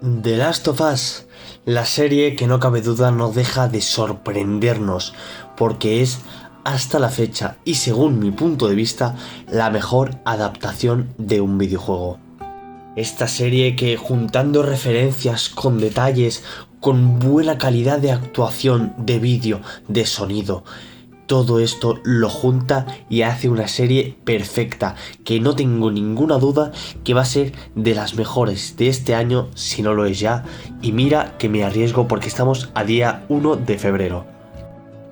The Last of Us, la serie que no cabe duda no deja de sorprendernos, porque es hasta la fecha y según mi punto de vista la mejor adaptación de un videojuego. Esta serie que juntando referencias con detalles, con buena calidad de actuación, de vídeo, de sonido, todo esto lo junta y hace una serie perfecta, que no tengo ninguna duda que va a ser de las mejores de este año, si no lo es ya, y mira que me arriesgo porque estamos a día 1 de febrero.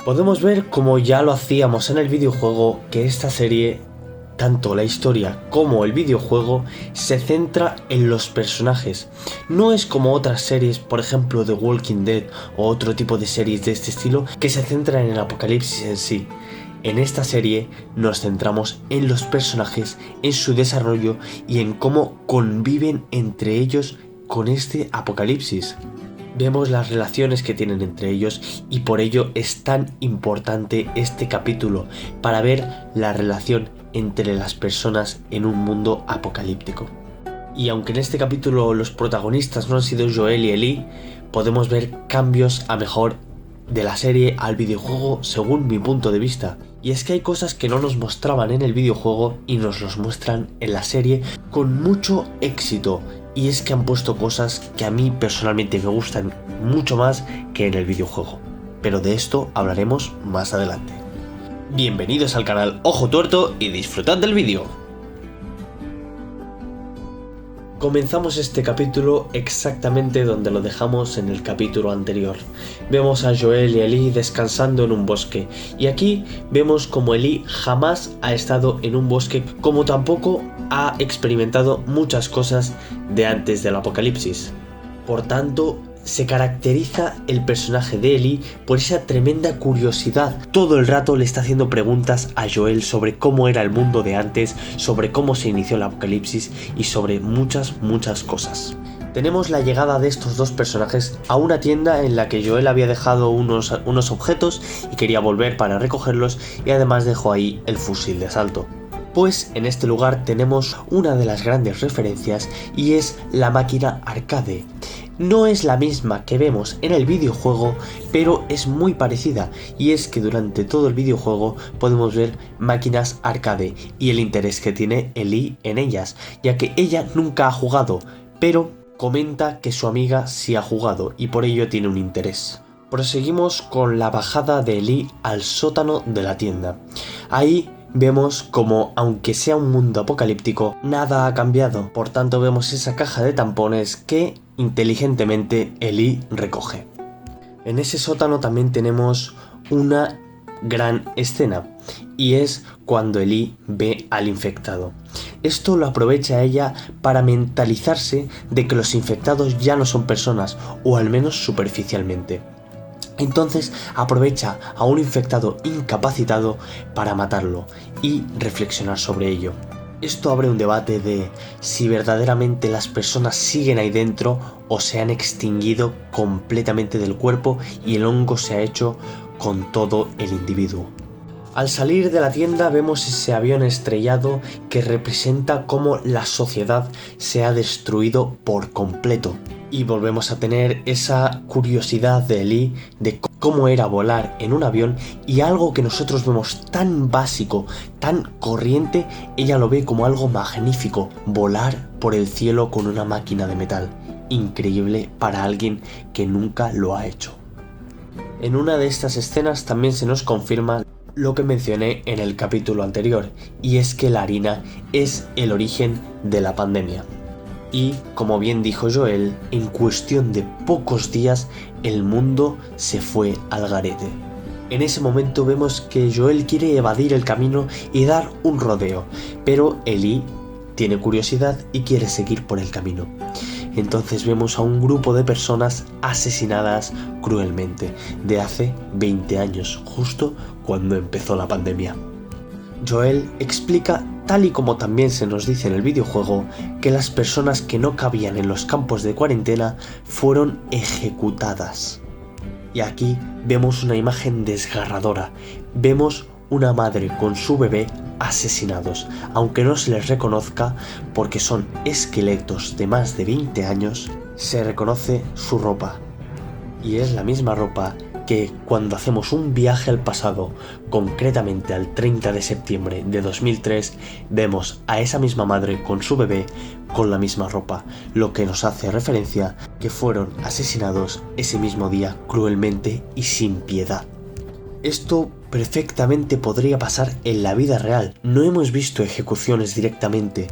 Podemos ver, como ya lo hacíamos en el videojuego, que esta serie, tanto la historia como el videojuego, se centra en los personajes. No es como otras series, por ejemplo The Walking Dead o otro tipo de series de este estilo, que se centran en el apocalipsis en sí. En esta serie nos centramos en los personajes, en su desarrollo y en cómo conviven entre ellos con este apocalipsis. Vemos las relaciones que tienen entre ellos y por ello es tan importante este capítulo, para ver la relación entre las personas en un mundo apocalíptico. Y aunque en este capítulo los protagonistas no han sido Joel y Ellie, podemos ver cambios a mejor de la serie al videojuego según mi punto de vista. Y es que hay cosas que no nos mostraban en el videojuego y nos los muestran en la serie con mucho éxito. Y es que han puesto cosas que a mí personalmente me gustan mucho más que en el videojuego. Pero de esto hablaremos más adelante. Bienvenidos al canal Ojo Tuerto y disfrutad del vídeo. Comenzamos este capítulo exactamente donde lo dejamos en el capítulo anterior. Vemos a Joel y Ellie descansando en un bosque, y aquí vemos como Ellie jamás ha estado en un bosque, como tampoco ha experimentado muchas cosas de antes del apocalipsis. Por tanto, se caracteriza el personaje de Ellie por esa tremenda curiosidad. Todo el rato le está haciendo preguntas a Joel sobre cómo era el mundo de antes, sobre cómo se inició el apocalipsis y sobre muchas cosas. Tenemos la llegada de estos dos personajes a una tienda en la que Joel había dejado unos objetos y quería volver para recogerlos, y además dejó ahí el fusil de asalto. Pues en este lugar tenemos una de las grandes referencias y es la máquina arcade. No es la misma que vemos en el videojuego, pero es muy parecida, y es que durante todo el videojuego podemos ver máquinas arcade y el interés que tiene Ellie en ellas, ya que ella nunca ha jugado, pero comenta que su amiga sí ha jugado y por ello tiene un interés. Proseguimos con la bajada de Ellie al sótano de la tienda. Ahí vemos como, aunque sea un mundo apocalíptico, nada ha cambiado. Por tanto, vemos esa caja de tampones que inteligentemente Ellie recoge. En ese sótano también tenemos una gran escena, y es cuando Ellie ve al infectado. Esto lo aprovecha ella para mentalizarse de que los infectados ya no son personas, o al menos superficialmente. Entonces aprovecha a un infectado incapacitado para matarlo y reflexionar sobre ello. Esto abre un debate de si verdaderamente las personas siguen ahí dentro o se han extinguido completamente del cuerpo y el hongo se ha hecho con todo el individuo. Al salir de la tienda vemos ese avión estrellado que representa cómo la sociedad se ha destruido por completo. Y volvemos a tener esa curiosidad de Ellie de cómo era volar en un avión, y algo que nosotros vemos tan básico, tan corriente, ella lo ve como algo magnífico: volar por el cielo con una máquina de metal. Increíble para alguien que nunca lo ha hecho. En una de estas escenas también se nos confirma lo que mencioné en el capítulo anterior, y es que la harina es el origen de la pandemia. Y, como bien dijo Joel, en cuestión de pocos días el mundo se fue al garete. En ese momento vemos que Joel quiere evadir el camino y dar un rodeo, pero Ellie tiene curiosidad y quiere seguir por el camino. Entonces vemos a un grupo de personas asesinadas cruelmente, de hace 20 años, justo cuando empezó la pandemia. Joel explica, tal y como también se nos dice en el videojuego, que las personas que no cabían en los campos de cuarentena fueron ejecutadas. Y aquí vemos una imagen desgarradora. Vemos una madre con su bebé asesinados, aunque no se les reconozca porque son esqueletos de más de 20 años se reconoce su ropa. Y es la misma ropa que cuando hacemos un viaje al pasado, concretamente al 30 de septiembre de 2003, vemos a esa misma madre con su bebé con la misma ropa, lo que nos hace referencia que fueron asesinados ese mismo día cruelmente y sin piedad. Esto perfectamente podría pasar en la vida real. No hemos visto ejecuciones directamente,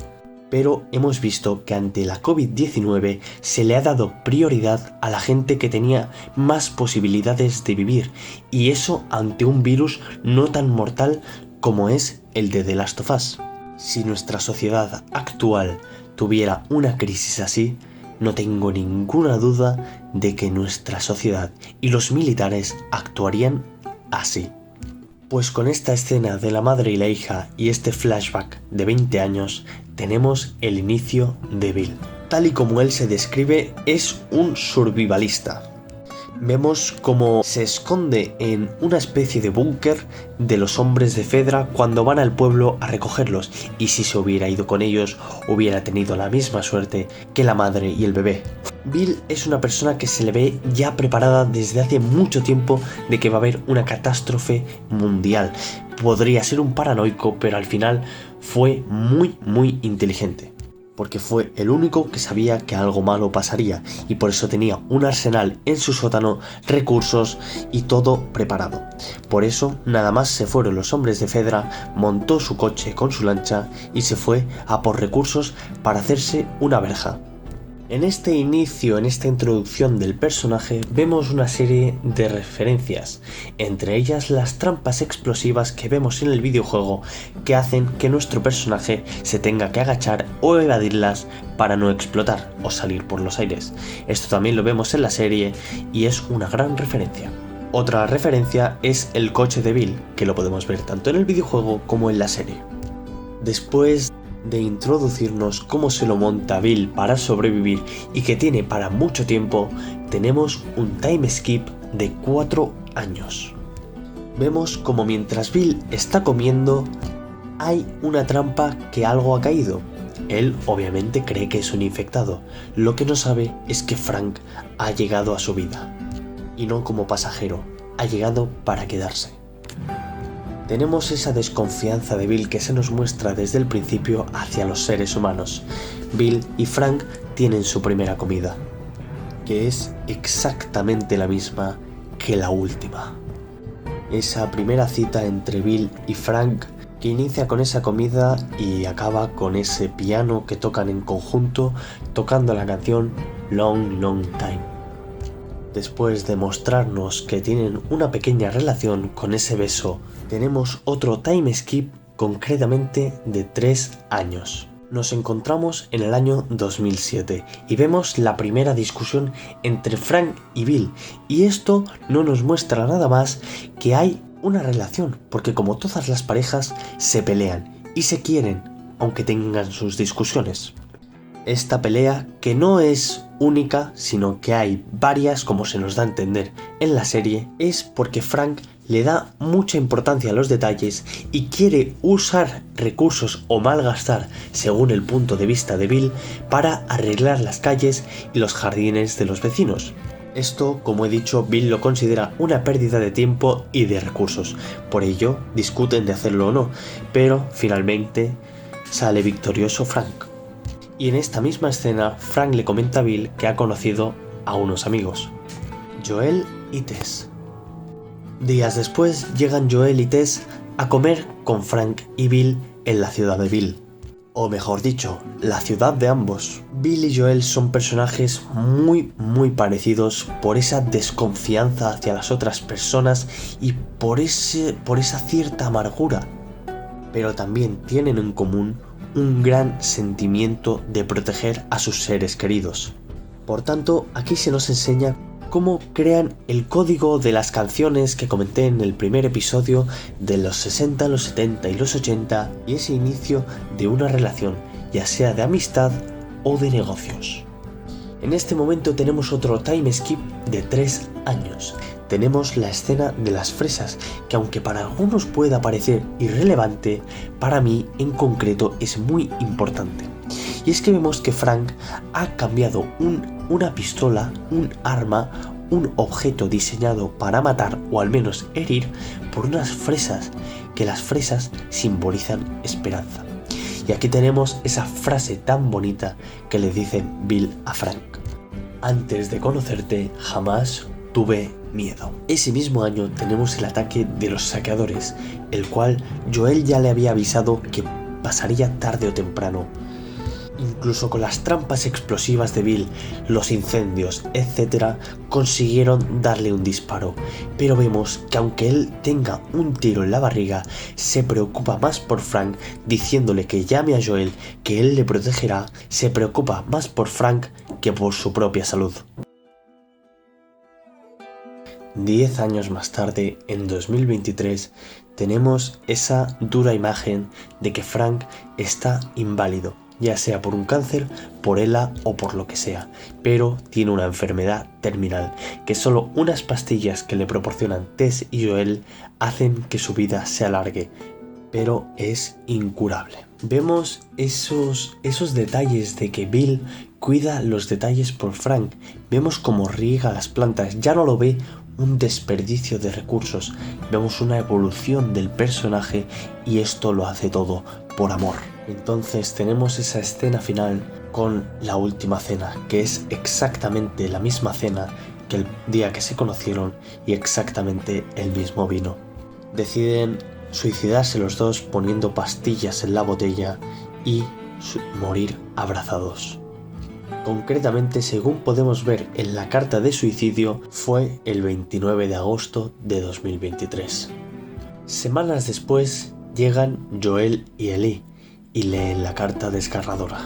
pero hemos visto que ante la COVID-19 se le ha dado prioridad a la gente que tenía más posibilidades de vivir, y eso ante un virus no tan mortal como es el de The Last of Us. Si nuestra sociedad actual tuviera una crisis así, no tengo ninguna duda de que nuestra sociedad y los militares actuarían así. Pues con esta escena de la madre y la hija y este flashback de 20 años, tenemos el inicio de Bill. Tal y como él se describe, es un survivalista. Vemos cómo se esconde en una especie de búnker de los hombres de Fedra cuando van al pueblo a recogerlos, y si se hubiera ido con ellos, hubiera tenido la misma suerte que la madre y el bebé. Bill es una persona que se le ve ya preparada desde hace mucho tiempo de que va a haber una catástrofe mundial. Podría ser un paranoico, pero al final fue muy inteligente, porque fue el único que sabía que algo malo pasaría, y por eso tenía un arsenal en su sótano, recursos y todo preparado. Por eso nada más se fueron los hombres de Fedra, montó su coche con su lancha y se fue a por recursos para hacerse una verja. En este inicio, en esta introducción del personaje, vemos una serie de referencias, entre ellas las trampas explosivas que vemos en el videojuego, que hacen que nuestro personaje se tenga que agachar o evadirlas para no explotar o salir por los aires. Esto también lo vemos en la serie y es una gran referencia. Otra referencia es el coche de Bill, que lo podemos ver tanto en el videojuego como en la serie. Después de introducirnos cómo se lo monta Bill para sobrevivir y que tiene para mucho tiempo, tenemos un time skip de 4 años. Vemos como mientras Bill está comiendo hay una trampa que algo ha caído. Él obviamente cree que es un infectado. Lo que no sabe es que Frank ha llegado a su vida, y no como pasajero, ha llegado para quedarse. Tenemos esa desconfianza de Bill que se nos muestra desde el principio hacia los seres humanos. Bill y Frank tienen su primera comida, que es exactamente la misma que la última. Esa primera cita entre Bill y Frank, que inicia con esa comida y acaba con ese piano que tocan en conjunto, tocando la canción Long Long Time. Después de mostrarnos que tienen una pequeña relación con ese beso, tenemos otro time skip, concretamente de 3 años. Nos encontramos en el año 2007 y vemos la primera discusión entre Frank y Bill, y esto no nos muestra nada más que hay una relación, porque como todas las parejas se pelean y se quieren, aunque tengan sus discusiones. Esta pelea, que no es única, sino que hay varias, como se nos da a entender en la serie, es porque Frank le da mucha importancia a los detalles y quiere usar recursos o malgastar, según el punto de vista de Bill, para arreglar las calles y los jardines de los vecinos. Esto, como he dicho, Bill lo considera una pérdida de tiempo y de recursos. Por ello, discuten de hacerlo o no, pero finalmente sale victorioso Frank. Y en esta misma escena, Frank le comenta a Bill que ha conocido a unos amigos, Joel y Tess. Días después llegan Joel y Tess a comer con Frank y Bill en la ciudad de Bill. O mejor dicho, la ciudad de ambos. Bill y Joel son personajes muy parecidos por esa desconfianza hacia las otras personas y por esa cierta amargura. Pero también tienen en común un gran sentimiento de proteger a sus seres queridos. Por tanto, aquí se nos enseña cómo crean el código de las canciones que comenté en el primer episodio de los 60, los 70 y los 80, y ese inicio de una relación, ya sea de amistad o de negocios. En este momento tenemos otro time skip de 3 años. Tenemos la escena de las fresas, que aunque para algunos pueda parecer irrelevante, para mí en concreto es muy importante. Y es que vemos que Frank ha cambiado un una pistola, un arma, un objeto diseñado para matar o al menos herir por unas fresas, que las fresas simbolizan esperanza. Y aquí tenemos esa frase tan bonita que le dice Bill a Frank: antes de conocerte jamás tuve miedo. Ese mismo año tenemos el ataque de los saqueadores, el cual Joel ya le había avisado que pasaría tarde o temprano. Incluso con las trampas explosivas de Bill, los incendios, etc., consiguieron darle un disparo. Pero vemos que aunque él tenga un tiro en la barriga, se preocupa más por Frank, diciéndole que llame a Joel, que él le protegerá. Se preocupa más por Frank que por su propia salud. 10 años más tarde, en 2023, tenemos esa dura imagen de que Frank está inválido, ya sea por un cáncer, por ELA o por lo que sea, pero tiene una enfermedad terminal, que solo unas pastillas que le proporcionan Tess y Joel hacen que su vida se alargue, pero es incurable. Vemos esos detalles de que Bill cuida los detalles por Frank, vemos cómo riega las plantas, ya no lo ve un desperdicio de recursos, vemos una evolución del personaje y esto lo hace todo por amor. Entonces tenemos esa escena final con la última cena, que es exactamente la misma cena que el día que se conocieron y exactamente el mismo vino. Deciden suicidarse los dos poniendo pastillas en la botella y morir abrazados. Concretamente, según podemos ver en la carta de suicidio, fue el 29 de agosto de 2023. Semanas después llegan Joel y Ellie y leen la carta desgarradora,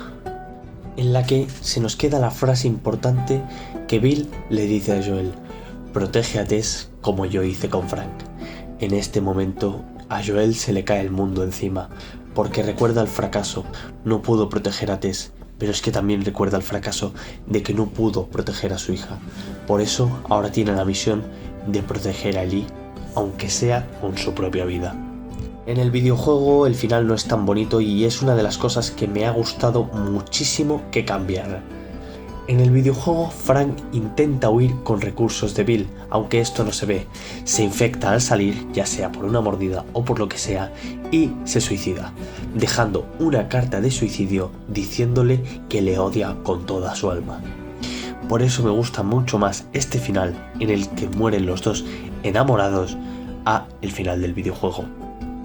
en la que se nos queda la frase importante que Bill le dice a Joel: protege a Tess como yo hice con Frank. En este momento a Joel se le cae el mundo encima, porque recuerda el fracaso, no pudo proteger a Tess, pero es que también recuerda el fracaso de que no pudo proteger a su hija. Por eso ahora tiene la misión de proteger a Ellie, aunque sea con su propia vida. En el videojuego el final no es tan bonito y es una de las cosas que me ha gustado muchísimo que cambiar. En el videojuego Frank intenta huir con recursos de Bill, aunque esto no se ve. Se infecta al salir, ya sea por una mordida o por lo que sea, y se suicida, dejando una carta de suicidio diciéndole que le odia con toda su alma. Por eso me gusta mucho más este final en el que mueren los dos enamorados a el final del videojuego.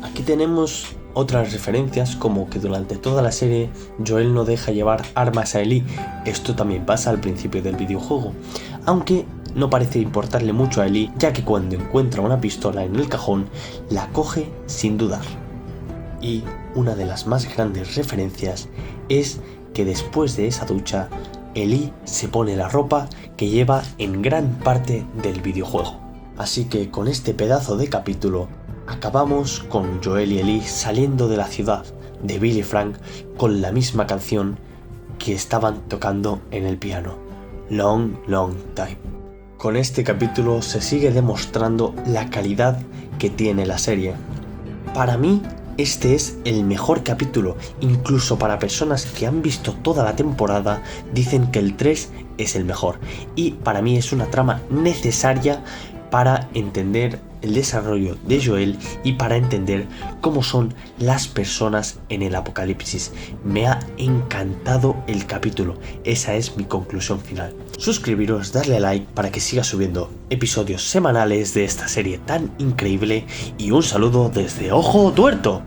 Aquí tenemos otras referencias, como que durante toda la serie Joel no deja llevar armas a Ellie. Esto también pasa al principio del videojuego, aunque no parece importarle mucho a Ellie, ya que cuando encuentra una pistola en el cajón la coge sin dudar. Y una de las más grandes referencias es que después de esa ducha Ellie se pone la ropa que lleva en gran parte del videojuego. Así que con este pedazo de capítulo acabamos con Joel y Ellie saliendo de la ciudad de Bill y Frank con la misma canción que estaban tocando en el piano, Long Long Time. Con este capítulo se sigue demostrando la calidad que tiene la serie. Para mí este es el mejor capítulo, incluso para personas que han visto toda la temporada dicen que el 3 es el mejor, y para mí es una trama necesaria para entender el desarrollo de Joel y para entender cómo son las personas en el apocalipsis. Me ha encantado el capítulo, esa es mi conclusión final. Suscribiros, darle a like para que siga subiendo episodios semanales de esta serie tan increíble y un saludo desde Ojo Tuerto.